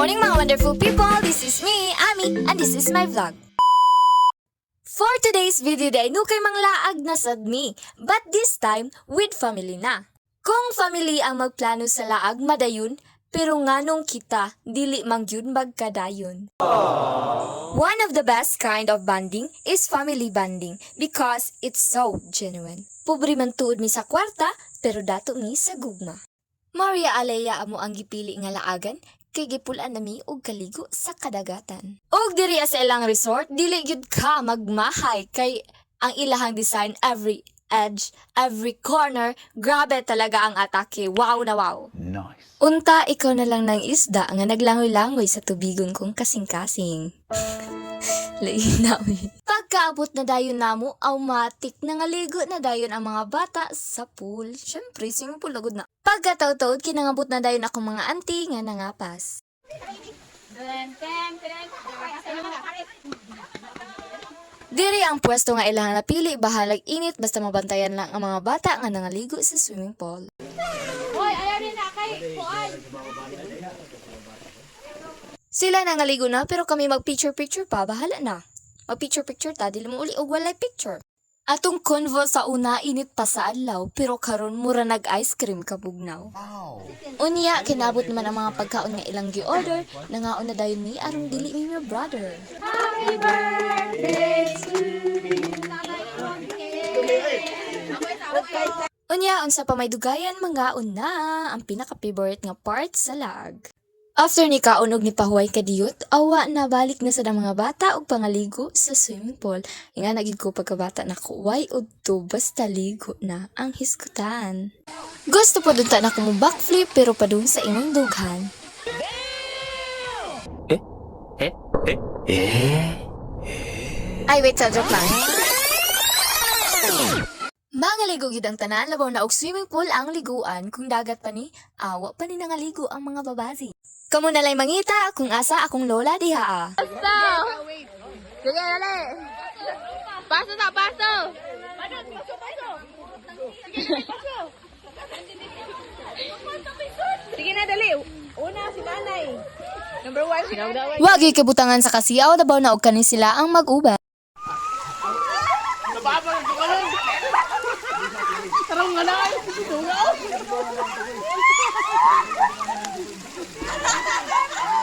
morning mga wonderful people! This is me, Ami, and this is my vlog. For today's video day, no kay manglaag na sad me, but this time with family na. Kung family ang magplano sa laag madayon, pero nganong kita dili mangyud magkadayon. One of the best kind of bonding is family bonding because it's so genuine. Pobre man tuod mi sa kwarta, pero dato mi sa gugma. Maria Alea amo ang gipili nga laagan, kay gipulaan nami og kaligo sa kadagatan. Og diri sa ilang resort, dili gyud ka magmahay kay ang ilahang design every edge, every corner, grabe talaga ang atake. Wow na wow. Nice. Unta ikaw na lang ng isda nga naglangoy-langoy sa tubigon kong kasing-kasing. Lain namin. Pagkaabot na dayon namo, automatic nangaligo na dayon ang mga bata sa pool. Syempre, swimming pool lagod na. Pagkataw-taod, kinangabot na dayon ako mga auntie nga nangapas. Diri ang pwesto nga ilang napili, bahalag init basta mabantayan lang ang mga bata nga nangaligo sa swimming pool. Hoy, ayaw rin na kay Kuan. Sila nangaligo na pero kami mag-picture-picture pa, bahala na. Mag-picture-picture ta, dili mo uli og walay picture. Atong convo sa una init pa sa adlaw pero karon mura nag-ice cream kabugnaw. Unya kinabot naman ang mga pagkaon nga ilang gi-order, nangaon na dayon ni arong dili mi my brother. Happy birthday to you. Unya unsa pa may dugayan mangaon na ang pinaka-favorite nga part sa lag. After ni kaon og ni pahuway kadiyot, awa na balik na sa mga bata og pangaligo sa swimming pool. Nga nagig ko pagkabata na kuway udto basta ligo na ang hisgutan. Gusto po dunta na ko mo backflip pero padung sa imong dughan. Ay wait, sa joke lang. Mga ligo gid ang tanan, labaw na og swimming pool ang liguan, kung dagat pa ni, awa pa ni nangaligo ang mga babazi. Kamu na lang mangita kung asa akong lola diha ah. Paso! Sige, dali! Paso na, paso! Sige na, dali! Una, si nanay! Number 1, si nanay! Wag gyud kabutangan sa kasiyaw, labaw na og kani sila ang mag-uban. Tarong nga na!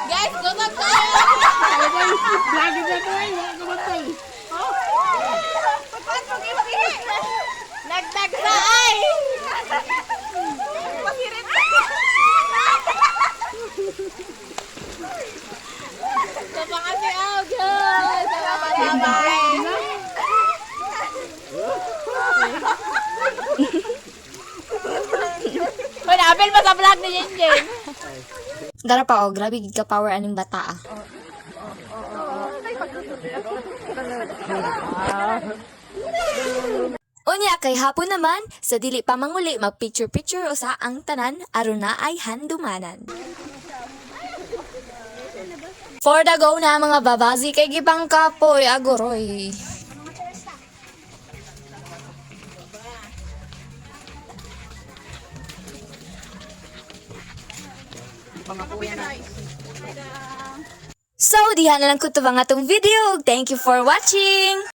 Guys, gumag ko! Lagi na ito eh, mga kamatay. Nagtag sa ay! Pahirit ka! Sa pangati out, guys! Salamat! Hoy, na-apel pa sa vlog ni Jinjin! Dara pa oh, grabe gid ka power aning bata ah. Unya kay hapon naman, sa dili pa manguli mag-picture-picture usa ang tanan aron na ay handumanan. For the go na mga babazi kay gibang kapoy agoroy. So, diha na lang ko ito mga itong video. Thank you for watching!